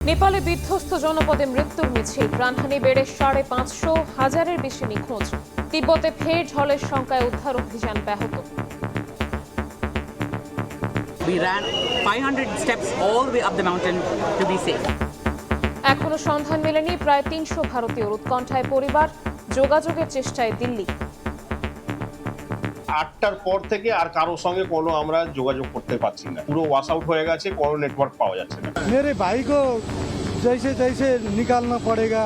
নেপালে বিধ্বস্ত জনপদে মৃত্যুর মিছিল, প্রাণহানি বেড়ে ৫৫০,০০০-এর বেশি নিখোঁজ। তিব্বতে ফের ঢলের শঙ্কায় উদ্ধার অভিযান ব্যাহত। We ran 500 steps all the way up the mountain to be safe. এখনো সন্ধান মেলেনি প্রায় ৩০০ ভারতীয়র। উৎকণ্ঠায় পরিবার, যোগাযোগের চেষ্টায় দিল্লি। ৮টার পর থেকে আর কারোর সঙ্গে কোনো আমরা যোগাযোগ করতে পারছি না, পুরো ওয়াশ আউট হয়ে গেছে, কোনো নেটওয়ার্ক পাওয়া যাচ্ছে না। मेरे भाई को जैसे तैसे निकालना पड़ेगा,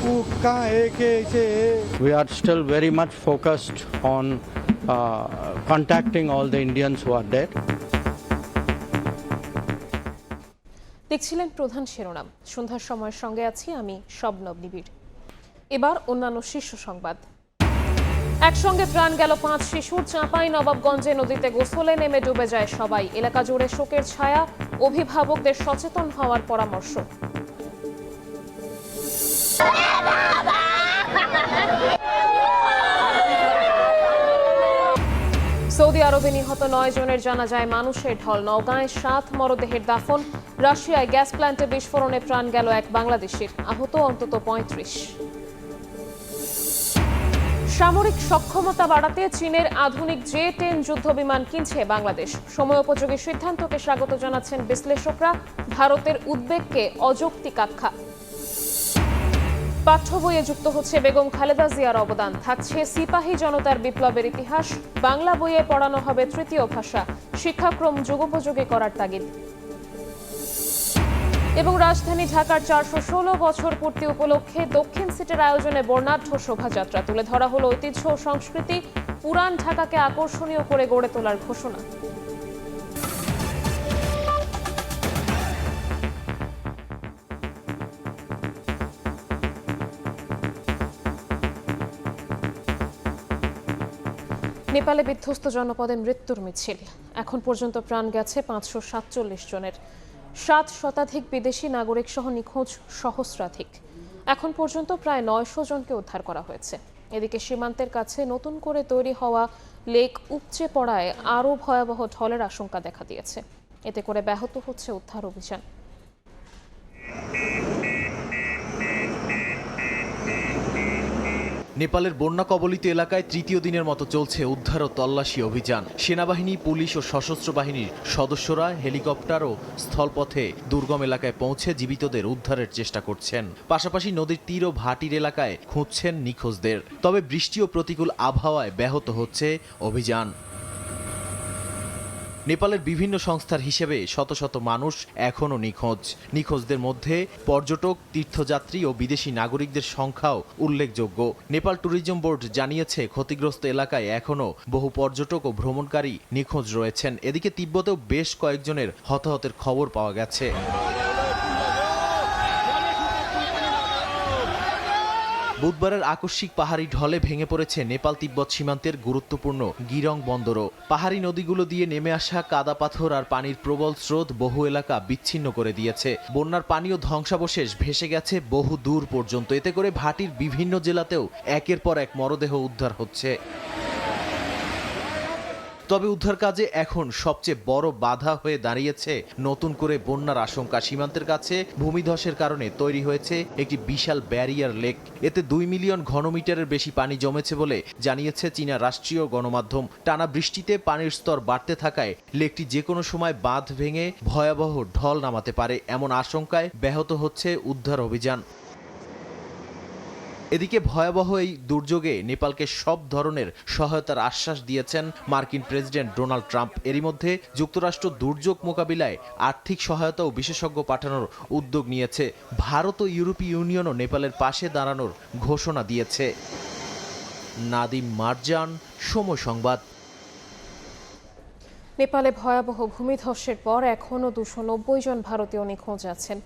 वो कहाँ है कैसे है। We are still very much focused on contacting all the Indians who are dead. দেখছিলেন প্রধান শিরোনাম। সন্ধ্যার সময়ের সঙ্গে আছি আমি শবনব নিবিড়। এবার অন্যান্য শীর্ষ সংবাদ। একসঙ্গে প্রাণ গেল ৫ শিশুর। চাঁপাইনবাবগঞ্জে নদীতে গোসলে নেমে ডুবে যায় সবাই। এলাকা জুড়ে শোকের ছায়া, অভিভাবকদের সচেতন হওয়ার পরামর্শ। সৌদি আরবে নিহত ৯ জনের জানাজায় মানুষের ঢল। নওগাঁয় ৭ মরদেহের দাফন। রাশিয়ায় গ্যাস প্ল্যান্টে বিস্ফোরণে প্রাণ গেল এক বাংলাদেশির, আহত অন্তত ৩৫। সামরিক সক্ষমতা বাড়াতে চীনের আধুনিক জে-10 যুদ্ধবিমান কিনছে বাংলাদেশ। সময়োপযোগী সিদ্ধান্তকে স্বাগত জানাচ্ছেন বিশ্লেষকরা। ভারতের উদ্বেগকে অযৌক্তিক আখ্যা। পাঠ্য বইয়ে যুক্ত হচ্ছে বেগম খালেদা জিয়ার অবদান। থাকছে সিপাহী জনতার বিপ্লবের ইতিহাস। বাংলা বইয়ে পড়ানো হবে তৃতীয় ভাষা। শিক্ষাক্রম যুগোপযোগী করার তাগিদ। এবং রাজধানী ঢাকার ৪১৬ বছর পূর্তি উপলক্ষে দক্ষিণ সিটির আয়োজনে বর্ণাঢ্য শোভাযাত্রা। তুলে ধরা হলো ঐতিহ্য ও সংস্কৃতি। পুরান ঢাকাকে আকর্ষণীয় করে গড়ে তোলার ঘোষণা। নেপালে বিধ্বস্ত জনপদে মৃত্যুর মিছিল। এখন পর্যন্ত প্রাণ গেছে ৫৪৭ জনের। ৭ শতাধিক বিদেশি নাগরিক সহ নিখোঁজ সহস্রাধিক। এখন পর্যন্ত প্রায় ৯০০ জনকে উদ্ধার করা হয়েছে। এদিকে সীমান্তের কাছে নতুন করে তৈরি হওয়া লেক উপচে পড়ায় আরও ভয়াবহ ঢলের আশঙ্কা দেখা দিয়েছে। এতে করে ব্যাহত হচ্ছে উদ্ধার অভিযান। নেপালের বন্যা কবলিত এলাকায় তৃতীয় দিনের মতো চলছে উদ্ধার ও তল্লাশি অভিযান। সেনাবাহিনী, পুলিশ ও সশস্ত্র বাহিনীর সদস্যরা হেলিকপ্টার ও স্থলপথে দুর্গম এলাকায় পৌঁছে জীবিতদের উদ্ধারের চেষ্টা করছেন। পাশাপাশি নদীর তীর ও ভাটির এলাকায় খুঁজছেন নিখোঁজদের। তবে বৃষ্টি ও প্রতিকূল আবহাওয়ায় ব্যাহত হচ্ছে অভিযান। নেপালের বিভিন্ন সংস্থার হিসেবে শত শত মানুষ এখনও নিখোঁজ। নিখোঁজদের মধ্যে পর্যটক, তীর্থযাত্রী ও বিদেশি নাগরিকদের সংখ্যাও উল্লেখযোগ্য। নেপাল ট্যুরিজম বোর্ড জানিয়েছে, ক্ষতিগ্রস্ত এলাকায় এখনও বহু পর্যটক ও ভ্রমণকারী নিখোঁজ রয়েছেন। এদিকে তিব্বতেও বেশ কয়েকজনের হতাহতের খবর পাওয়া গেছে। বুধবারের আকস্মিক পাহাড়ি ঢলে ভেঙে পড়েছে নেপাল তিব্বত সীমান্তের গুরুত্বপূর্ণ গিরং বন্দরও। পাহাড়ি নদীগুলো দিয়ে নেমে আসা কাদা পাথর আর পানির প্রবল স্রোত বহু এলাকা বিচ্ছিন্ন করে দিয়েছে। বন্যার পানি ও ধ্বংসাবশেষ ভেসে গেছে বহু দূর পর্যন্ত। এতে করে ভাটির বিভিন্ন জেলাতেও একের পর এক মরদেহ উদ্ধার হচ্ছে। তবে উদ্ধার কাজে এখন সবচেয়ে বড় বাধা হয়ে দাঁড়িয়েছে নতুন করে বন্যার আশঙ্কা। সীমান্তের কাছে ভূমিধসের কারণে তৈরি হয়েছে একটি বিশাল ব্যারিয়ার লেক। এতে ২ মিলিয়ন ঘনমিটারের বেশি পানি জমেছে বলে জানিয়েছে চীনা রাষ্ট্রীয় গণমাধ্যম। টানা বৃষ্টিতে পানির স্তর বাড়তে থাকায় লেকটি যে কোনো সময় বাঁধ ভেঙে ভয়াবহ ঢল নামাতে পারে, এমন আশঙ্কায় ব্যাহত হচ্ছে উদ্ধার অভিযান। এদিকে ভয়াবহ এই দুর্যোগে নেপালকে সব ধরনের সহায়তার আশ্বাস দিয়েছেন মার্কিন প্রেসিডেন্ট ডোনাল্ড ট্রাম্প। এরই মধ্যে যুক্তরাষ্ট্র দুর্যোগ মোকাবিলায় আর্থিক সহায়তা ও বিশেষজ্ঞ পাঠানোর উদ্যোগ নিয়েছে। ভারত ও ইউরোপীয় ইউনিয়নও নেপালের পাশে দাঁড়ানোর ঘোষণা দিয়েছে। নাদিম মারজান, সময় সংবাদ। নেপালে ভয়াবহ ভূমিধসের পর এখনও ২৯০ জন ভারতীয় নিখোঁজ আছেন।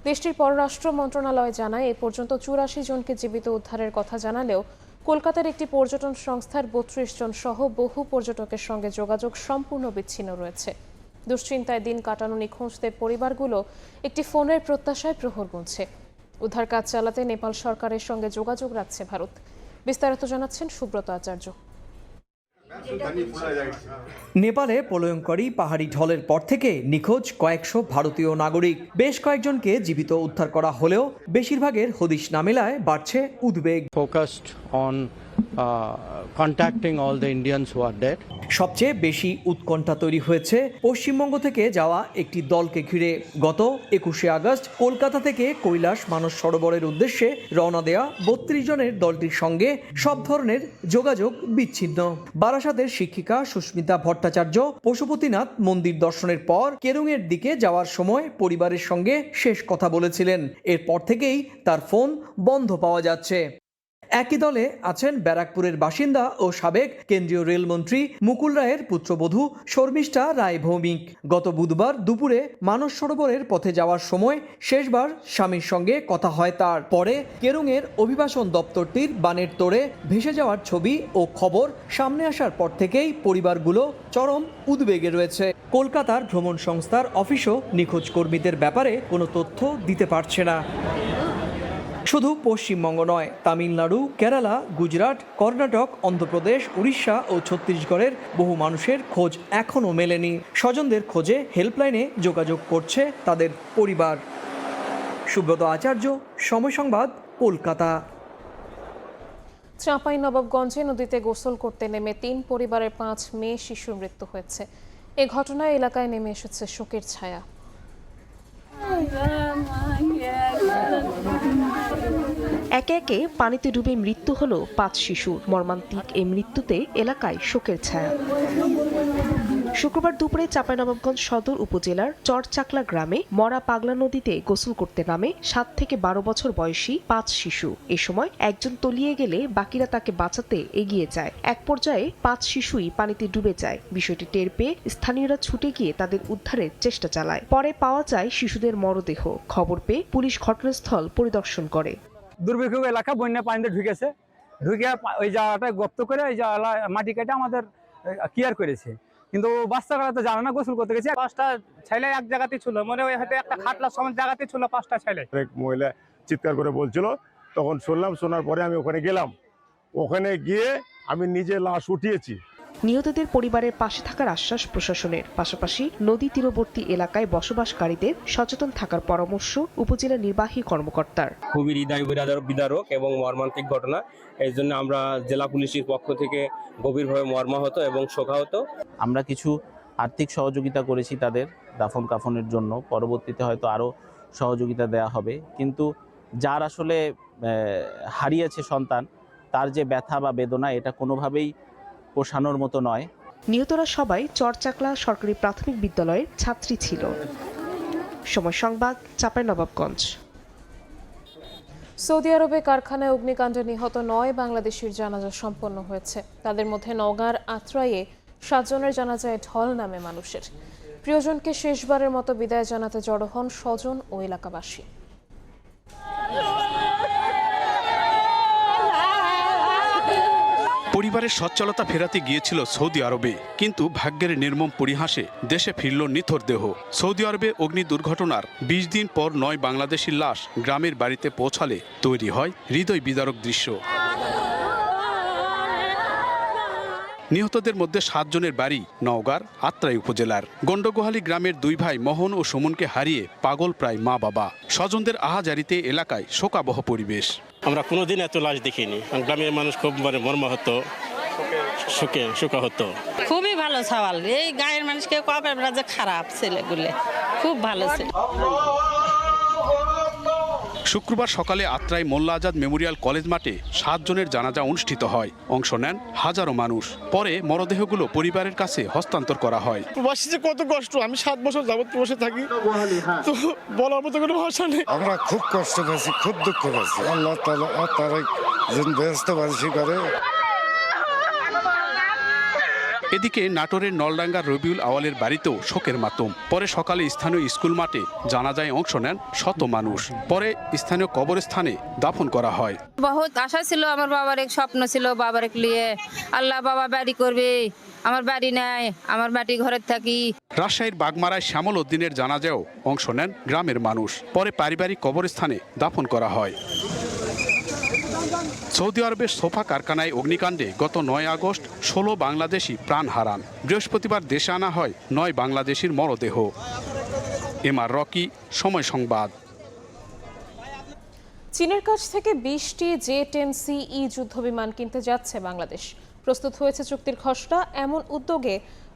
দেশটির পররাষ্ট্র মন্ত্রণালয় জানায়, এ পর্যন্ত ৮৪ জনকে জীবিত উদ্ধারের কথা জানালেও কলকাতার একটি পর্যটন সংস্থার ৩২ জন সহ বহু পর্যটকের সঙ্গে যোগাযোগ সম্পূর্ণ বিচ্ছিন্ন রয়েছে। দুশ্চিন্তায় দিন কাটানো নিখোঁজদের পরিবারগুলো একটি ফোনের প্রত্যাশায় প্রহর গুনছে। উদ্ধার কাজ চালাতে নেপাল সরকারের সঙ্গে যোগাযোগ রাখছে ভারত। বিস্তারিত জানাচ্ছেন সুব্রত আচার্য। নেপালে প্রলয়ঙ্করী পাহাড়ি ঢলের পর থেকে নিখোঁজ কয়েকশো ভারতীয় নাগরিক। বেশ কয়েকজনকে জীবিত উদ্ধার করা হলেও বেশিরভাগের হদিশ না মেলায় বাড়ছে উদ্বেগ। Focused on contacting all the Indians who are dead. সবচেয়ে বেশি উৎকণ্ঠা তৈরি হয়েছে পশ্চিমবঙ্গ থেকে যাওয়া একটি দলকে ঘিরে। গত 21শে আগস্ট কলকাতা থেকে কৈলাস মানস সরোবরের উদ্দেশ্যে রওনা দেয়া 32 জনের দলটির সঙ্গে সব ধরনের যোগাযোগ বিচ্ছিন্ন। বারাসাতের শিক্ষিকা সুস্মিতা ভট্টাচার্য পশুপতিনাথ মন্দির দর্শনের পর কেরুঙের দিকে যাওয়ার সময় পরিবারের সঙ্গে শেষ কথা বলেছিলেন। এরপর থেকেই তার ফোন বন্ধ পাওয়া যাচ্ছে। একই দলে আছেন ব্যারাকপুরের বাসিন্দা ও সাবেক কেন্দ্রীয় রেলমন্ত্রী মুকুল রায়ের পুত্রবধূ শর্মিষ্ঠা রায় ভৌমিক। গত বুধবার দুপুরে মানস সরোবরের পথে যাওয়ার সময় শেষবার স্বামীর সঙ্গে কথা হয় তার। পরে কেরুঙের অভিবাসন দপ্তরটির বানের তোড়ে ভেসে যাওয়ার ছবি ও খবর সামনে আসার পর থেকেই পরিবারগুলো চরম উদ্বেগে রয়েছে। কলকাতার ভ্রমণ সংস্থার অফিসও নিখোঁজ কর্মীদের ব্যাপারে কোনো তথ্য দিতে পারছে না। শুধু পশ্চিমবঙ্গ নয়, তামিলনাড়ু, কেরালা, গুজরাট, কর্ণাটক, অন্ধ্রপ্রদেশ, উড়িষ্যা ও ছত্তিশগড়ের বহু মানুষের খোঁজ এখনও মেলেনি। স্বজনদের খোঁজে হেল্পলাইনে যোগাযোগ করছে তাদের পরিবার। সুব্রত আচার্য, সময় সংবাদ, কলকাতা। চাঁপাইনবাবগঞ্জে নদীতে গোসল করতে নেমে 3 পরিবারের 5 মেয়ে শিশুর মৃত্যু হয়েছে। এ ঘটনায় এলাকায় নেমে এসেছে শোকের ছায়া। একে একে পানিতে ডুবে মৃত্যু হলো 5 শিশুর। মর্মান্তিক এই মৃত্যুতে এলাকায় শোকের ছায়া। শুক্রবার দুপুরে চাঁপাইনবাবগঞ্জ সদর উপজেলার চরচাকলা গ্রামে মরা পাগলা নদীতে গোসল করতে নামে 7 থেকে 12 বছর বয়সী 5 শিশু। এ সময় একজন তলিয়ে গেলে বাকিরা তাকে বাঁচাতে এগিয়ে যায়। এক পর্যায়ে 5 শিশুই পানিতে ডুবে যায়। বিষয়টি টের পেয়ে স্থানীয়রা ছুটে গিয়ে তাদের উদ্ধারের চেষ্টা চালায়। পরে পাওয়া যায় শিশুদের মরদেহ। খবর পেয়ে পুলিশ ঘটনাস্থল পরিদর্শন করে। দুর্ভিক্ষ এলাকা বন্যা পানিতে ঢুকে ওই জায়গাটা গর্ত করে ওই মাটি কেটে আমাদের ক্লিয়ার করেছে। কিন্তু বাচ্চারা তো জানে না, গোসল করতে গেছে। 5টা ছেলে এক জায়গাতে ছিল, মনে হয় হয়তো একটা খাটলা সমান জায়গাতে ছিল 5টা ছেলে। এক মহিলা চিৎকার করে বলছিল, তখন শুনলাম। শোনার পরে আমি ওখানে গেলাম। ওখানে গিয়ে আমি নিজে লাশ উঠিয়েছি। নিহতদের পরিবারের পাশে থাকার আশ্বাস প্রশাসনের। পাশাপাশি নদী তীরবর্তী এলাকায় বসবাসকারীদের সচেতন থাকার পরামর্শ উপজেলা নির্বাহী কর্মকর্তার। খুবই হৃদয় বিদারক এবং মর্মান্তিক ঘটনা। এই জন্য আমরা জেলা পুলিশের পক্ষ থেকে গভীরভাবে মর্মাহত এবং শোকাহত। আমরা কিছু আর্থিক সহযোগিতা করেছি তাদের দাফন কাফনের জন্য। পরবর্তীতে হয়তো আরও সহযোগিতা দেয়া হবে। কিন্তু যার আসলে হারিয়েছে সন্তান, তার যে ব্যথা বা বেদনা, এটা কোনোভাবেই পোষানোর মতো নয়। নিহতরা সবাই চরচাকলা সরকারি প্রাথমিক বিদ্যালয়ের ছাত্রী ছিল। সময় সংবাদ, চাঁপাইনবাবগঞ্জ। সৌদি আরবে কারখানায় অগ্নিকাণ্ডে নিহত 9 বাংলাদেশির জানাজা সম্পন্ন হয়েছে। তাদের মধ্যে নওগাঁর আত্রাইয়ে 7 জনের জানাজায় ঢল নামে মানুষের। প্রিয়জনকে শেষবারের মতো বিদায় জানাতে জড়ো হন স্বজন ও এলাকাবাসী। পরিবারের সচ্ছলতা ফেরাতে গিয়েছিল সৌদি আরবে, কিন্তু ভাগ্যের নির্মম পরিহাসে দেশে ফিরল নিথর দেহ। সৌদি আরবে অগ্নি দুর্ঘটনার 20 দিন পর 9 বাংলাদেশির লাশ গ্রামের বাড়িতে পৌঁছালে তৈরি হয় হৃদয় বিদারক দৃশ্য। নিহতদের মধ্যে 7 জনের বাড়ি নওগাঁর আত্রাই উপজেলার গন্ডগোহালী গ্রামের 2 ভাই মোহন ও সুমনকে হারিয়ে পাগল প্রায় মা বাবা। স্বজনদের আহাজারিতে এলাকায় শোকাবহ পরিবেশ। আমরা কোনোদিন এত লাশ দেখিনি। গ্রামের মানুষ খুব মর্মাহত, শোকাহত। খুবই ভালো সওয়াল। এই গায়ের মানুষকে কবে যে খারাপ ছেলেগুলো খুব ভালো ছিল। শুক্রবার সকালে আত্রাই মোল্লা আজাদ মেমোরিয়াল কলেজ মাঠে 7 জনের জানাজা অনুষ্ঠিত হয়। অংশ নেন হাজারো মানুষ। পরে মরদেহগুলো পরিবারের কাছে হস্তান্তর করা হয়। প্রবাসী যে কত কষ্ট, আমি 7 বছর যাবত প্রবাসে থাকি, তো বলার মতো কোনো ভাষা নেই। আমরা খুব কষ্ট পাচ্ছি, খুব দুঃখ পাচ্ছি। আল্লাহ তারা যেন ব্যস্ত বাড়ি করে। এদিকে নাটোরের নলডাঙ্গার রবিউল আওয়ালের বাড়িতেও শোকের মাতম। পরে সকালে স্থানীয় স্কুল মাঠে জানাজায় অংশ নেন শত মানুষ। পরে স্থানীয় কবরস্থানে দাফন করা হয়। বহুত আশা ছিল, আমার বাবার এক স্বপ্ন ছিল, বাবার এক লিয়ে আল্লাহ বাবা বাড়ি করবে। আমার বাড়ি নাই, আমার মাটি ঘরে থাকি। রাজশাহীর বাগমারায় শ্যামল উদ্দিনের জানাজায়ও অংশ নেন গ্রামের মানুষ। পরে পারিবারিক কবরস্থানে দাফন করা হয়। সৌদি আরবের সোফা কারখানায় অগ্নিকাণ্ডে গত 9 আগস্ট 16 বাংলাদেশি প্রাণ হারান। বৃহস্পতিবার দেশে আনা হয় 9 বাংলাদেশির মরদেহ। এমআর রকি, সময় সংবাদ। চীনের কাছ থেকে 20টি J-10CE যুদ্ধবিমান কিনতে যাচ্ছে বাংলাদেশ। প্রস্তুত হয়েছে চুক্তির খসড়া। এমন উদ্যোগে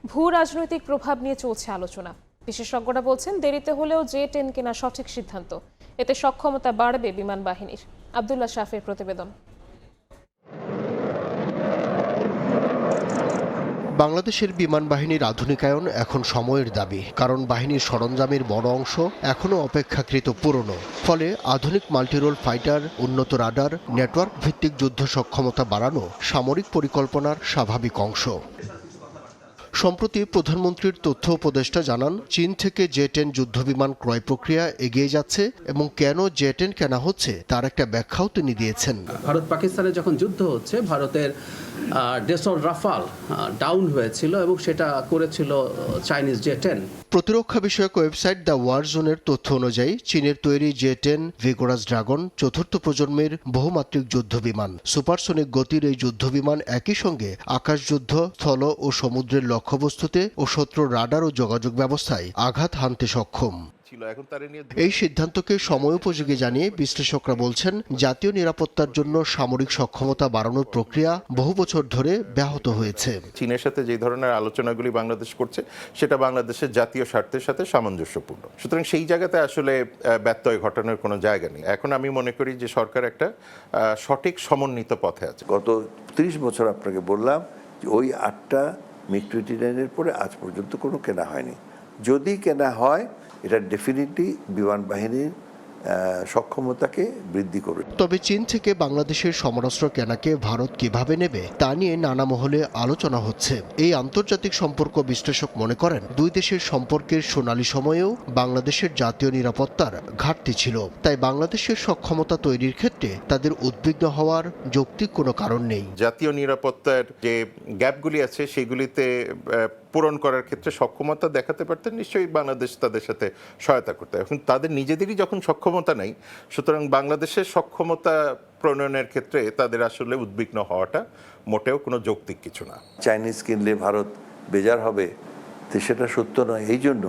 ভূ রাজনৈতিক প্রভাব নিয়ে চলছে আলোচনা। বিশেষজ্ঞরা বলছেন দেরিতে হলেও J-10 কেনা সঠিক সিদ্ধান্ত। এতে সক্ষমতা বাড়বে বিমান বাহিনীর। আব্দুল্লাহ শাফির প্রতিবেদন। বাংলাদেশের বিমান বাহিনীর আধুনিকায়ন এখন সময়ের দাবি, কারণ বাহিনীর সরঞ্জামের বড় অংশ এখনও অপেক্ষাকৃত পুরনো। ফলে আধুনিক মাল্টিরোল ফাইটার, উন্নত রাডার, নেটওয়ার্ক ভিত্তিক যুদ্ধ সক্ষমতা বাড়ানো সামরিক পরিকল্পনার স্বাভাবিক অংশ। সম্প্রতি প্রধানমন্ত্রীর তথ্য উপদেষ্টা জানান, চীন থেকে J-10 যুদ্ধবিমান ক্রয় প্রক্রিয়া এগিয়ে যাচ্ছে এবং কেন J-10 কেনা হচ্ছে তার একটা ব্যাখ্যাও তিনি দিয়েছেন। ভারত পাকিস্তানের যখন যুদ্ধ হচ্ছে, ভারতের ডেসল রাফাল ডাউন হয়েছিল এবং সেটা করেছিল চাইনিজ J-10। প্রতিরক্ষা বিষয়ক ওয়েবসাইট দ্য ওয়ার জোনের তথ্য অনুযায়ী চীনের তৈরি J-10 ভিগোরাস ড্রাগন চতুর্থ প্রজন্মের বহুমাত্রিক যুদ্ধবিমান। সুপারসনিক গতির এই যুদ্ধবিমান একই সঙ্গে আকাশযুদ্ধ, স্থল ও সমুদ্রের লক্ষ্যবস্তুতে ও শত্রুর রাডার ও যোগাযোগ ব্যবস্থায় আঘাত হানতে সক্ষম। এই সিদ্ধান্তকে সময়োপযোগী জানিয়ে বিশ্লেষকরা বলছেন, জাতীয় নিরাপত্তার জন্য সামরিক সক্ষমতা বাড়ানোর প্রক্রিয়া বহু বছর ধরে ব্যাহত হয়েছে। চীনের সাথে যে ধরনের আলোচনাগুলি বাংলাদেশ করছে সেটা বাংলাদেশের জাতীয় স্বার্থের সাথে সামঞ্জস্যপূর্ণ। সুতরাং সেই জায়গাতে আসলে ব্যত্যয় ঘটানোর কোনো জায়গা নেই। এখন আমি মনে করি যে সরকার একটা সঠিক সমন্বিত পথে আছে। গত 30 বছর আপনাকে বললাম যে ওই 8টা MiG-29 পরে আজ পর্যন্ত কোনো কেনা হয়নি। যদি কেনা হয় এটা ডেফিনেটলি বিমান বাহিনীর সক্ষমতাকে বৃদ্ধি করবে। তবে চীন থেকে বাংলাদেশের সমরাস্ত্র কেনাকে ভারত কিভাবে নেবে তা নিয়ে নানা মহলে আলোচনা হচ্ছে। এই আন্তর্জাতিক সম্পর্ক বিশ্লেষক মনে করেন, দুই দেশের সম্পর্কের সোনালী সময়েও বাংলাদেশের জাতীয় নিরাপত্তার ঘাটতি ছিল। তাই বাংলাদেশের সক্ষমতা তৈরির ক্ষেত্রে তাদের উদ্বিগ্ন হওয়ার যৌক্তিক কোনো কারণ নেই। জাতীয় নিরাপত্তার যে গ্যাপগুলি আছে সেগুলিতে পূরণ করার ক্ষেত্রে সক্ষমতা দেখাতে পারতেন, নিশ্চয়ই বাংলাদেশ তাদের সাথে সহায়তা করতে। এখন তাদের নিজেদেরই যখন সক্ষমতা নেই, সুতরাং বাংলাদেশের সক্ষমতা প্রণয়নের ক্ষেত্রে তাদের আসলে উদ্বিগ্ন হওয়াটা মোটেও কোনো যৌক্তিক কিছু না। চাইনিজ কিনলে ভারত বেজার হবে, তো সেটা সত্য নয়। এই জন্য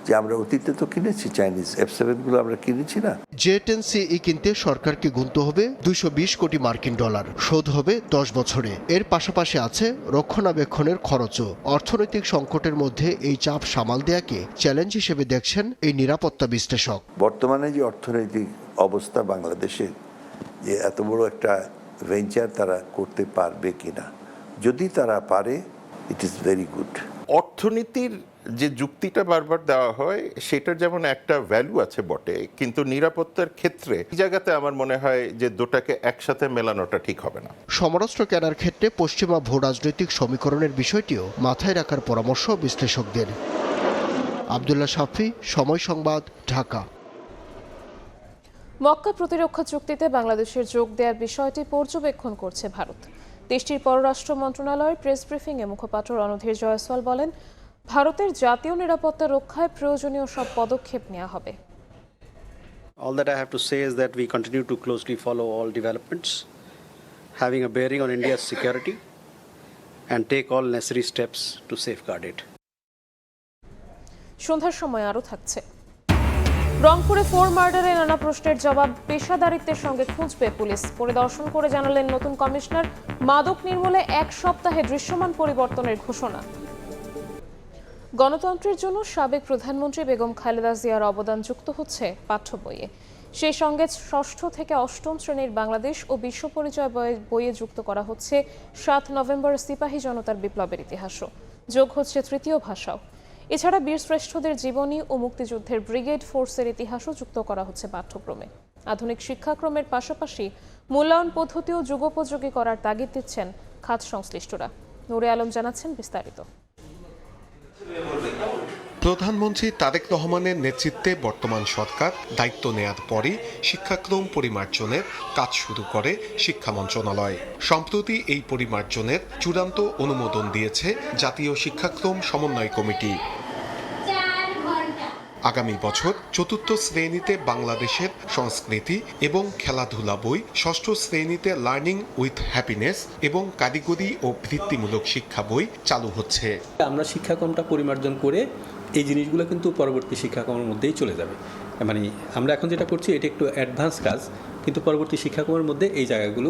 যে আমরা অতীতে তো কিনেছি চাইনিজ F-7 গুলো আমরা কিনেছি না। J-10CE কিনতে সরকারকে গুনতে হবে 220 কোটি মার্কিন ডলার, শোধ হবে 10 বছরে। এর পাশাপাশি আছে রক্ষণাবেক্ষণের খরচও। অর্থনৈতিক সংকটের মধ্যে এই চাপ সামাল দেয়াকে চ্যালেঞ্জ হিসেবে দেখছেন এই নিরাপত্তা বিশ্লেষক। বর্তমানে যে অর্থনৈতিক অবস্থা বাংলাদেশের, যে এত বড় একটা ভেঞ্চার তারা করতে পারবে কিনা, যদি তারা পারে ইট ইজ ভেরি গুড। অর্থনীতির যে যুক্তিটা বারবার দেওয়া হয় সেটার যেমন একটা ভ্যালু আছে বটে, কিন্তু নিরাপত্তার ক্ষেত্রে এই জায়গাতে আমার মনে হয় যে দুটাকে একসাথে মেলানোটা ঠিক হবে না। সমরাস্ত্র কেনার ক্ষেত্রে পশ্চিমা ভূ রাজনৈতিক সমীকরণের বিষয়টিও মাথায় রাখার পরামর্শ বিশ্লেষকদের। আব্দুল্লাহ শাফি, সময় সংবাদ, ঢাকা। মক্কা প্রতিরক্ষা চুক্তিতে বাংলাদেশের যোগ দেওয়ার বিষয়টি পর্যবেক্ষণ করছে ভারত। দেশটির পররাষ্ট্র মন্ত্রণালয়ের প্রেস ব্রিফিংয়ে মুখপাত্র রণধীর জয়সওয়াল বলেন, ভারতের জাতীয় নিরাপত্তা রক্ষায় প্রয়োজনীয় সব পদক্ষেপ নেওয়া হবে। All that I have to say is that we continue to closely follow all developments having a bearing on India's security and take all necessary steps to safeguard it. সন্ধ্যার সময় আরও থাকছে। রংপুরে 4 মার্ডারে নানা প্রশ্নের জবাব পেশাদারিত্বের সঙ্গে খুঁজবে পুলিশ। পরিদর্শন করে জানালেন নতুন কমিশনার, মাদক নির্মূলে 1 সপ্তাহে দৃশ্যমান পরিবর্তনের ঘোষণা। গণতন্ত্রের জন্য সাবেক প্রধানমন্ত্রী বেগম খালেদা জিয়ার অবদান যুক্ত হচ্ছে পাঠ্য বইয়ে। সেই সঙ্গে 6ষ্ঠ থেকে 8ম শ্রেণীর বাংলাদেশ ও বিশ্ব পরিচয় বইয়ে যুক্ত করা হচ্ছে 7 নভেম্বর সিপাহী জনতার বিপ্লবের ইতিহাসও। যোগ হচ্ছে 3য় ভাষাও। এছাড়া বীরশ্রেষ্ঠদের জীবনী ও মুক্তিযুদ্ধের ব্রিগেড ফোর্সের ইতিহাসও যুক্ত করা হচ্ছে পাঠ্যক্রমে। আধুনিক শিক্ষাক্রমের পাশাপাশি মূল্যায়ন পদ্ধতিও যুগোপযোগী করার তাগিদ দিচ্ছেন খাত সংশ্লিষ্টরা। নূরে আলম জানাচ্ছেন বিস্তারিত। প্রধানমন্ত্রী তারেক রহমানের নেতৃত্বে বর্তমান সরকার দায়িত্ব নেয়ার পরই শিক্ষাক্রম পরিমার্জনের কাজ শুরু করে শিক্ষা মন্ত্রণালয়। সম্প্রতি এই পরিমার্জনের চূড়ান্ত অনুমোদন দিয়েছে জাতীয় শিক্ষাক্রম সমন্বয় কমিটি। আগামী বছর চতুর্থ শ্রেণীতে বাংলাদেশের সংস্কৃতি এবং খেলাধুলা বই, ষষ্ঠ শ্রেণীতে লার্নিং উইথ হ্যাপিনেস এবং কারিগরি ও বৃত্তিমূলক শিক্ষা বই চালু হচ্ছে। আমরা শিক্ষাক্রমটা পরিমার্জন করে এই জিনিসগুলো কিন্তু পরবর্তী শিক্ষাক্রমের মধ্যেই চলে যাবে। মানে আমরা এখন যেটা করছি এটা একটু অ্যাডভান্স কাজ, কিন্তু পরবর্তী শিক্ষাক্রমের মধ্যে এই জায়গাগুলো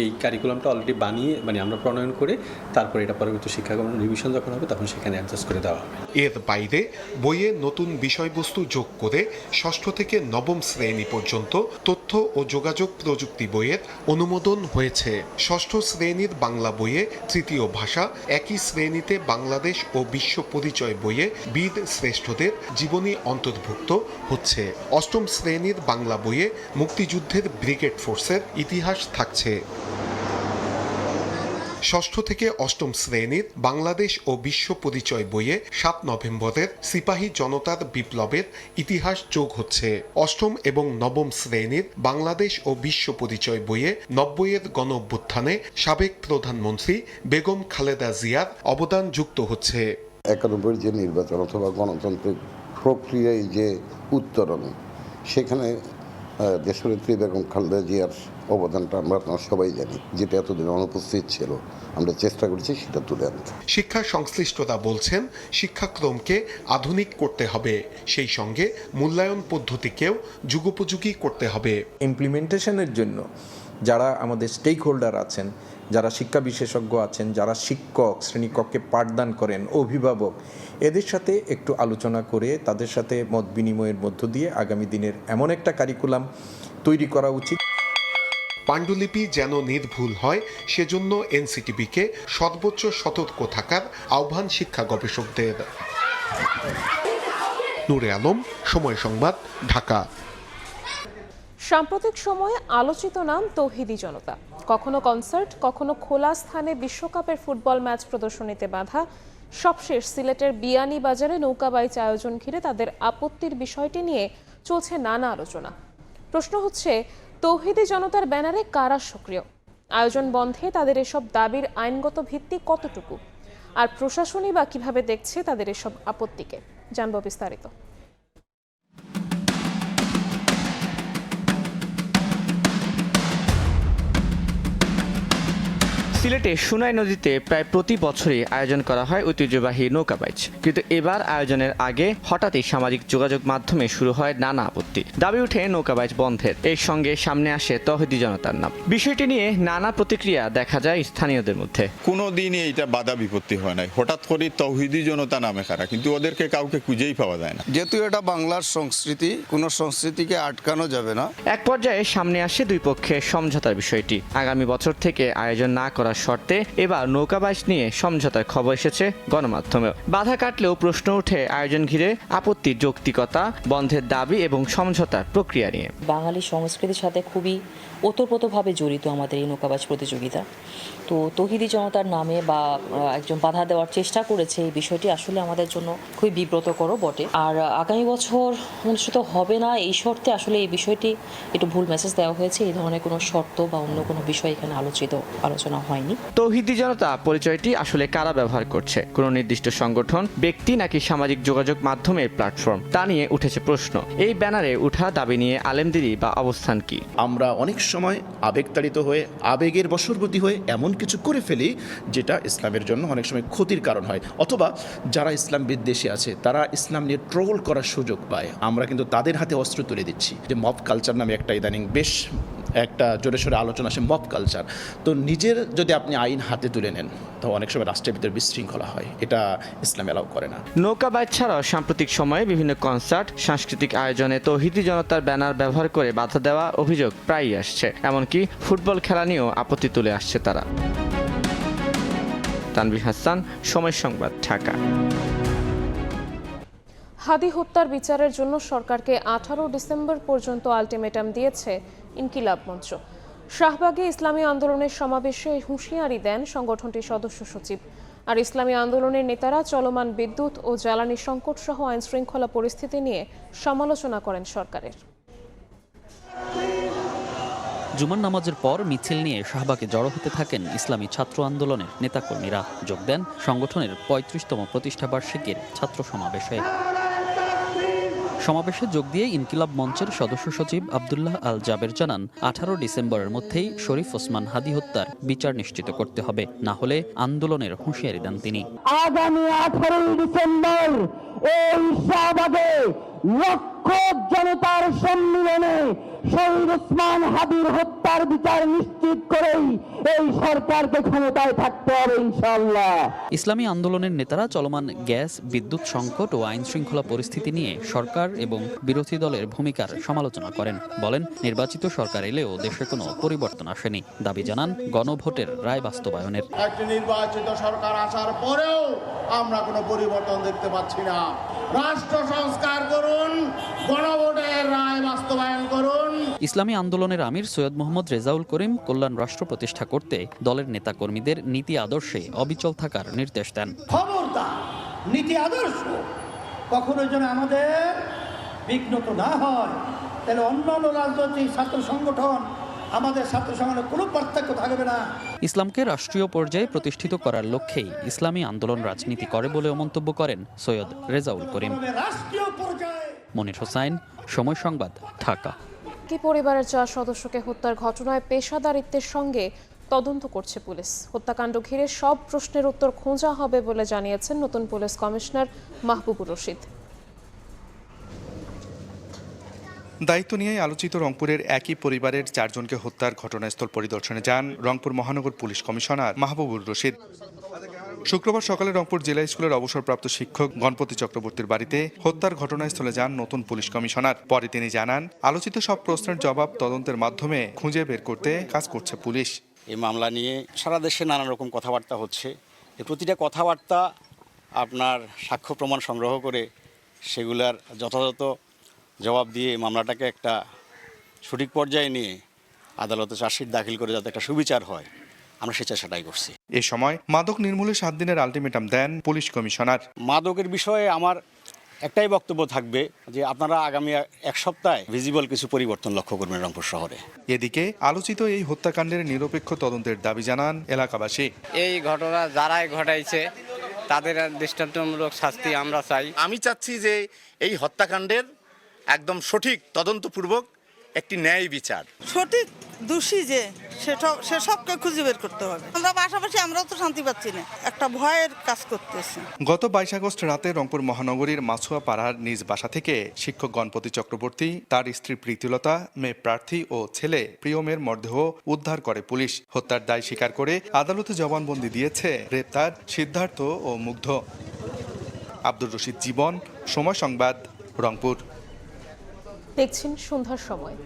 এই কারিকুলামটা অলরেডি বানিয়ে মানে আমরা প্রণয়ন করে তারপরে এটা পরবর্তী শিক্ষাক্রমের রিভিশন যখন হবে তখন সেখানে অ্যাডজাস্ট করে দেওয়া হবে। এর বাইরে বইয়ে নতুন বিষয়বস্তু যোগ করে ষষ্ঠ থেকে নবম শ্রেণী পর্যন্ত তথ্য ও যোগাযোগ প্রযুক্তি বইয়ের অনুমোদন হয়েছে। ষষ্ঠ শ্রেণীর বাংলা বইয়ে তৃতীয় ভাষা, একই শ্রেণীতে বাংলাদেশ ও বিশ্ব পরিচয় বইয়ে বীর শ্রেষ্ঠদের জীবনী অন্তর্ভুক্ত হচ্ছে। অষ্টম শ্রেণীর বাংলা বইয়ে মুক্তিযুদ্ধের ব্রিগেড ফোর্সের ইতিহাস থাকছে। ষষ্ঠ থেকে অষ্টম শ্রেণীর বাংলাদেশ ও বিশ্ব পরিচয় বইয়ে 7 নভেম্বরের সিপাহী জনতার বিপ্লবের ইতিহাস যোগ হচ্ছে। অষ্টম এবং নবম শ্রেণীর বাংলাদেশ ও বিশ্ব পরিচয় বইয়ে 90-এর গণ অভ্যুত্থানে সাবেক প্রধানমন্ত্রী বেগম খালেদা জিয়ার অবদান যুক্ত হচ্ছে। 91 যে নির্বাচন অথবা গণতান্ত্রিক প্রক্রিয়ায় যে উত্তরণ, সেখানে দেশনেত্রী বেগম খালেদা জিয়ার অবদানটা আমরা সবাই জানি, যেটা এতদিন অনুপস্থিত ছিল। আমরা চেষ্টা করেছি সেটা তুলে আনতে। শিক্ষা সংশ্লিষ্টরা বলছেন শিক্ষাক্রমকে আধুনিক করতে হবে, সেই সঙ্গে মূল্যায়ন পদ্ধতিকেও যুগোপযোগী করতে হবে। ইমপ্লিমেন্টেশনের জন্য যারা আমাদের স্টেক হোল্ডার আছেন, যারা শিক্ষা বিশেষজ্ঞ আছেন, যারা শিক্ষক শ্রেণীকক্ষে পাঠদান করেন, অভিভাবক, এদের সাথে একটু আলোচনা করে তাদের সাথে মত বিনিময়ের মধ্য দিয়ে আগামী দিনের এমন একটা কারিকুলাম তৈরি করা উচিত। পাণ্ডুলিপি যেন নির্ভুল হয় সেজন্য এনসিটিবিকে সর্বোচ্চ সতর্ক থাকার আহ্বান শিক্ষা গবেষকদের। নূরে আলম, সময় সংবাদ, ঢাকা। সাম্প্রতিক সময়ে আলোচিত নাম তৌহিদি জনতা। কখনো কনসার্ট, কখনো খোলা স্থানে বিশ্বকাপের ফুটবল ম্যাচ প্রদর্শনীতে বাধা। সবশেষ সিলেটের বিয়ানীবাজারে নৌকাবাইচ আয়োজন ঘিরে তাদের আপত্তির বিষয়টি নিয়ে চলছে নানা আলোচনা। প্রশ্ন হচ্ছে, তৌহিদি জনতার ব্যানারে কারা সক্রিয়? আয়োজন বন্ধে তাদের এসব দাবির আইনগত ভিত্তি কতটুকু? আর প্রশাসনই বা কিভাবে দেখছে তাদের এসব আপত্তিকে? জানবো বিস্তারিত। সিলেটে সুনাই নদীতে প্রায় প্রতি বছরই আয়োজন করা হয় ঐতিহ্যবাহী নৌকাবাইচ, কিন্তু এবার আয়োজনের আগে হঠাৎই সামাজিক যোগাযোগ মাধ্যমে শুরু হয় নানা আপত্তি। দাবি উঠে নৌকাবাইচ বন্ধের। এর সঙ্গে সামনে আসে তৌহিদি জনতার নাম। বিষয়টি নিয়ে নানা প্রতিক্রিয়া দেখা যায় স্থানীয়দের মধ্যে। কোনোদিনই এটা বাধা বিপত্তি হয় নাই, হঠাৎ করে তৌহিদি জনতা নামে কারা, কিন্তু ওদেরকে কাউকে খুঁজেই পাওয়া যায় না। যেহেতু এটা বাংলার সংস্কৃতি, কোনো সংস্কৃতিকে আটকানো যাবে না। এক পর্যায়ে সামনে আসে দুই পক্ষের সমঝোতার বিষয়টি। আগামী বছর থেকে আয়োজন না করার শর্তে এবার নৌকাবাইচ নিয়ে সমঝোতার খবর এসেছে গণমাধ্যমেও। বাধা কাটলেও প্রশ্ন উঠে আয়োজন ঘিরে আপত্তির যৌক্তিকতা, বন্ধের দাবি এবং সমঝোতার প্রক্রিয়া নিয়ে। বাঙালি সংস্কৃতির সাথে খুবই ওতপ্রোতভাবে জড়িত আমাদের এই নৌকাবাইচ প্রতিযোগিতা। তো তৌহিদি জনতার নামে বা একজন বাধা দেওয়ার চেষ্টা করেছে, এই বিষয়টি আসলে আমাদের জন্য খুবই বিব্রতকরও বটে। আর আগামী বছর অনুষ্ঠিত হবে না এই শর্তে আসলে এই বিষয়টি একটু ভুল মেসেজ দেওয়া হয়েছে। এই ধরনের কোনো শর্ত বা অন্য কোনো বিষয় এখানে আলোচনা হয়নি। তৌহিদি জনতা পরিচয়টি আসলে কারা ব্যবহার করছে? কোনো নির্দিষ্ট সংগঠন, ব্যক্তি নাকি সামাজিক যোগাযোগ মাধ্যমের প্ল্যাটফর্ম? তা নিয়ে উঠেছে প্রশ্ন। এই ব্যানারে উঠা দাবি নিয়ে আলেমদেরই বা অবস্থান কি? আমরা অনেক সময় আবেগতাড়িত হয়ে, আবেগের বশবর্তী হয়ে এমন কিছু করে ফেলি যেটা ইসলামের জন্য অনেক সময় ক্ষতির কারণ হয়, অথবা যারা ইসলাম বিদ্বেষী আছে তারা ইসলাম নিয়ে ট্রোল করার সুযোগ পায়। আমরা কিন্তু তাদের হাতে অস্ত্র তুলে দিচ্ছি। যে মব কালচার নামে একটা ইদানিং বেশ একটা জোরে সোরে আলোচনা আসে, মব কালচার। তো নিজের যদি আপনি আইন হাতে তুলে নেন তো অনেক সময় রাষ্ট্রের ভিতরে বিশৃঙ্খলা হয়, এটা ইসলাম এলাও করে না। নৌকাবাইচ ছাড়াও সাম্প্রতিক সময়ে বিভিন্ন কনসার্ট, সাংস্কৃতিক আয়োজনে তৌহিদি জনতার ব্যানার ব্যবহার করে বাধা দেওয়া অভিযোগ প্রায়ই আসছে। এমনকি ফুটবল খেলা নিয়েও আপত্তি তুলে আসছে তারা। তানভীর হাসান, সময় সংবাদ, ঢাকা। হাদি হত্যার বিচারের জন্য সরকারকে 18 ডিসেম্বর পর্যন্ত আলটিমেটাম দিয়েছে ইনকিলাব মঞ্চ। শাহবাগে ইসলামী আন্দোলনের সমাবেশে হুঁশিয়ারি দেন সংগঠনটির সদস্য সচিব। আর ইসলামী আন্দোলনের নেতারা চলমান বিদ্যুৎ ও জ্বালানি সংকট সহ আইন শৃঙ্খলা পরিস্থিতি নিয়ে সমালোচনা করেন সরকারের। জুমার নামাজের পর মিছিল নিয়ে শাহবাগে জড়ো হতে থাকেন ইসলামী ছাত্র আন্দোলনের নেতাকর্মীরা। যোগ দেন সংগঠনের 35তম প্রতিষ্ঠাবার্ষিকীর ছাত্র সমাবেশে। সমাবেশে যোগ দিয়ে ইনকিলাব মঞ্চের সদস্য সচিব আব্দুল্লাহ আল জাবের জানান 18 ডিসেম্বরের মধ্যেই শরীফ ওসমান হাদি হত্যার বিচার নিশ্চিত করতে হবে, না হলে আন্দোলনের হুঁশিয়ারি দেন তিনি। আগামী 18 ডিসেম্বর এই শাহবাগে লক্ষ জনতার সম্মিলনে শহীদ ওসমান হাদির হত্যার বিচার নিশ্চিত করেই এই সরকারকে ক্ষমতায় থাকতে হবে ইনশাআল্লাহ। ইসলামী আন্দোলনের নেতারা চলমান গ্যাস, বিদ্যুৎ সংকট ও আইন শৃঙ্খলা পরিস্থিতি নিয়ে সরকার এবং বিরোধী দলের ভূমিকার সমালোচনা করেন। বলেন, নির্বাচিত সরকার এলেও দেশে কোনো পরিবর্তন আসেনি। দাবি জানান গণভোটের রায় বাস্তবায়নের। একটি নির্বাচিত সরকার আসার পরেও আমরা কোনো পরিবর্তন দেখতে পাচ্ছি না। রাষ্ট্র সংস্কার করুন, গণভোটের রায় বাস্তবায়ন করুন। ইসলামী আন্দোলনের আমির সৈয়দ মোহাম্মদ রেজাউল করিম কল্যাণ রাষ্ট্র প্রতিষ্ঠা করতে দলের নেতাকর্মীদের নীতি আদর্শে অবিচল থাকার নির্দেশ দেন। খবরদার, নীতি আদর্শ কখনো যেন আমাদের বিঘ্নত না হয়, তাহলে অন্যান্য রাজনৈতিক ছাত্র সংগঠন আমাদের ছাত্র সংগঠনের কোনো পার্থক্য থাকবে না। ইসলামকে রাষ্ট্রীয় পর্যায়ে প্রতিষ্ঠিত করার লক্ষ্যেই ইসলামী আন্দোলন রাজনীতি করে বলেও মন্তব্য করেন সৈয়দ রেজাউল করিম। মনির হোসাইন, সময় সংবাদ, ঢাকা। কি পরিবারের 4 সদস্যকে হত্যার ঘটনায় পেশাদারিত্বের সঙ্গে তদন্ত করছে পুলিশ। হত্যাকাণ্ড ঘিরে সব প্রশ্নের উত্তর খোঁজা হবে বলে জানিয়েছেন নতুন পুলিশ কমিশনার মাহবুবুর রশিদ। দায়িত্ব নিয়ে আলোচিত রংপুরের একই পরিবারের 4 জনকে হত্যার ঘটনাস্থল পরিদর্শনে যান রংপুর মহানগর পুলিশ কমিশনার মাহবুবুর রশিদ। শুক্রবার সকালে রংপুর জেলা স্কুলের অবসরপ্রাপ্ত শিক্ষক গণপতি চক্রবর্তীর বাড়িতে হত্যার ঘটনাস্থলে যান নতুন পুলিশ কমিশনার। পরে তিনি জানান, আলোচিত সব প্রশ্নের জবাব তদন্তের মাধ্যমে খুঁজে বের করতে কাজ করছে পুলিশ। এই মামলা নিয়ে সারা দেশে নানান রকম কথাবার্তা হচ্ছে। এই প্রতিটা কথাবার্তা আপনার সাক্ষ্য প্রমাণ সংগ্রহ করে সেগুলার যথাযথ জবাব দিয়ে মামলাটাকে একটা সঠিক পর্যায়ে নিয়ে আদালতে চার্জশিট দাখিল করে যাতে একটা সুবিচার হয়, আমরা সে চেষ্টাটাই করছি। এ সময় মাদক নির্মূলে 7 দিনের আলটিমেটাম দেন পুলিশ কমিশনার। মাদকের বিষয়ে আমার একটাই বক্তব্য থাকবে যে আপনারা আগামী 1 সপ্তাহে ভিজিবল কিছু পরিবর্তন লক্ষ্য করবেন রংপুর শহরে। এদিকে আলোচিত এই হত্যাকাণ্ডের নিরপেক্ষ তদন্তের দাবি জানান এলাকাবাসী। এই ঘটনা যারাই ঘটাইছে তাদের দৃষ্টান্তমূলক শাস্তি আমরা চাই। আমি চাচ্ছি যে এই হত্যাকাণ্ডের একদম সঠিক তদন্তপূর্বক একটি ন্যায় বিচার। সঠিক দোষী যে সেসবকে খুঁজে বের করতে হবে। আমরা পাশাপাশি আমরাও তো শান্তি পাচ্ছি না, একটা ভয়ের কাজ করতেছি। গত 22 আগস্ট রাতে রংপুর মহানগরীর মাছুয়া পাড়ার নিজ বাসা থেকে শিক্ষক গণপতি চক্রবর্তী, তার স্ত্রী প্রীতিলতা, মেয়ে প্রার্থী ও ছেলে প্রিয়মের মরদেহ উদ্ধার করে পুলিশ। হত্যার দায় স্বীকার করে আদালতে জবানবন্দি দিয়েছে গ্রেপ্তার সিদ্ধার্থ ও মুগ্ধ। আব্দুর রশিদ জীবন, সময় সংবাদ, রংপুর। দেখছেন সন্ধ্যার সময়।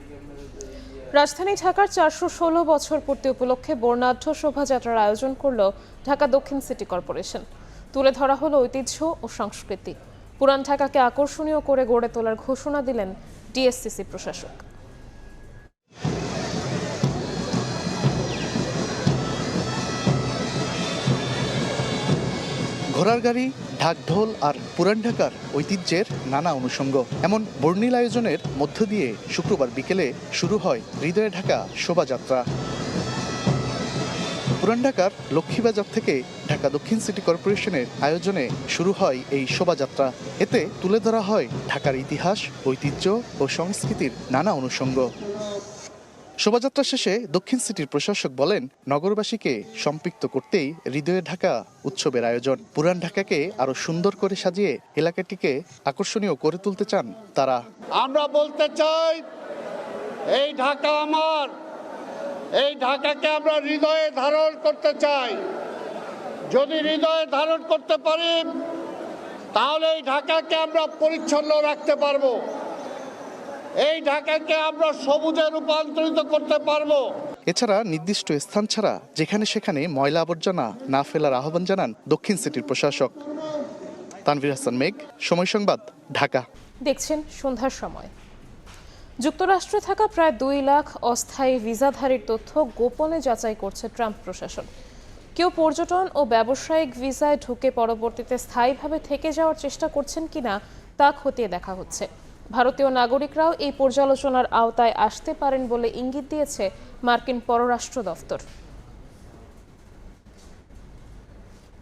রাজধানী ঢাকার 416 বছর পূর্তি উপলক্ষে বর্ণাঢ্য শোভাযাত্রার আয়োজন করল ঢাকা দক্ষিণ সিটি কর্পোরেশন। তুলে ধরা হলো ঐতিহ্য ও সংস্কৃতি। পুরান ঢাকাকে আকর্ষণীয় করে গড়ে তোলার ঘোষণা দিলেন ডিএসসিসি প্রশাসক। ঘোড়ার গাড়ি, ঢাকঢোল আর পুরান ঢাকার ঐতিহ্যের নানা অনুষঙ্গ, এমন বর্ণিল আয়োজনের মধ্য দিয়ে শুক্রবার বিকেলে শুরু হয় হৃদয়ে ঢাকা শোভাযাত্রা। পুরান ঢাকার লক্ষ্মীবাজার থেকে ঢাকা দক্ষিণ সিটি কর্পোরেশনের আয়োজনে শুরু হয় এই শোভাযাত্রা। এতে তুলে ধরা হয় ঢাকার ইতিহাস, ঐতিহ্য ও সংস্কৃতির নানা অনুষঙ্গ। শোভাযাত্রা শেষে দক্ষিণ সিটির প্রশাসক বলেন, নগরবাসীকে সম্পৃক্ত করতেই হৃদয়ে ঢাকা উৎসবের আয়োজন। পুরান ঢাকাকে আরো সুন্দর করে সাজিয়ে এলাকাটিকে আকর্ষণীয় করে তুলতে চান তারা। আমরা বলতে চাই, এই ঢাকা আমার, এই ঢাকাকে আমরা হৃদয়ে ধারণ করতে চাই। যদি হৃদয়ে ধারণ করতে পারি তাহলে এই ঢাকাকে আমরা পরিচ্ছন্ন রাখতে পারবো, এই ঢাকাকে আমরা সবুজে রূপান্তরিত করতে পারবো। এছাড়া নির্দিষ্ট স্থান ছাড়া যেখানে সেখানে ময়লা আবর্জনা না ফেলার আহ্বান জানান দক্ষিণ সিটির প্রশাসক। তানভীর হাসান মেঘ, সময় সংবাদ, ঢাকা। দেখছেন সন্ধ্যার সময়। যুক্তরাষ্ট্রে থাকা প্রায় 2 লাখ অস্থায়ী ভিসাধারীর তথ্য গোপনে যাচাই করছে ট্রাম্প প্রশাসন। কেউ পর্যটন ও ব্যবসায়িক ভিসায় ঢুকে পরবর্তীতে স্থায়ীভাবে থেকে যাওয়ার চেষ্টা করছেন কিনা তা খতিয়ে দেখা হচ্ছে। ভারতীয় নাগরিকরাও এই পর্যালোচনার আওতায় আসতে পারেন বলে ইঙ্গিত দিয়েছে মার্কিন পররাষ্ট্র দফতর।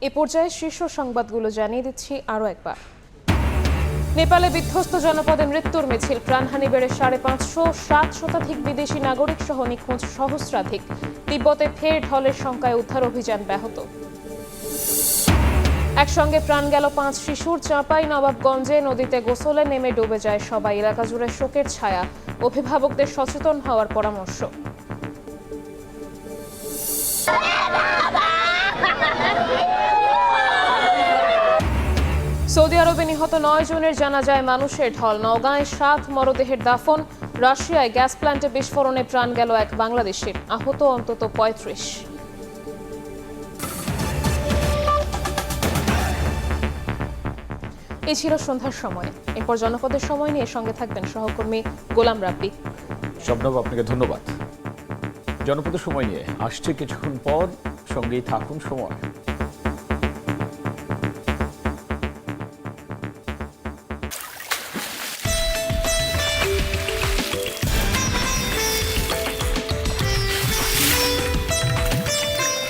এ পর্যায়ে শীর্ষ সংবাদগুলো জানিয়ে দিচ্ছি আরও একবার। নেপালে বিধ্বস্ত জনপদে মৃত্যুর মিছিল, প্রাণহানি বেড়ে 550, 7 শতাধিক বিদেশি নাগরিক সহ নিখোঁজ সহস্রাধিক। তিব্বতে ফের ঢলের শঙ্কায় উদ্ধার অভিযান ব্যাহত। একসঙ্গে প্রাণ গেল 5 শিশুর, চাঁপাই নবাবগঞ্জে নদীতে গোসলে নেমে ডুবে যায় সবাই। এলাকা জুড়ে শোকের ছায়া, অভিভাবকদের সচেতন হওয়ার পরামর্শ। সৌদি আরবে নিহত 9 জনের জানাজায় মানুষের ঢল। নওগাঁয় 7 মরদেহের দাফন। রাশিয়ায় গ্যাস প্ল্যান্টে বিস্ফোরণে প্রাণ গেল এক বাংলাদেশির, আহত অন্তত 35। এই ছিল সন্ধ্যার সময়। এরপর জনপদের সময় নিয়ে সঙ্গে থাকবেন সহকর্মী গোলাম রাব্বি। শবনব, আপনাকে ধন্যবাদ। জনপদের সময় নিয়ে আসছে কিছুক্ষণ পর, সঙ্গেই থাকুন সময়।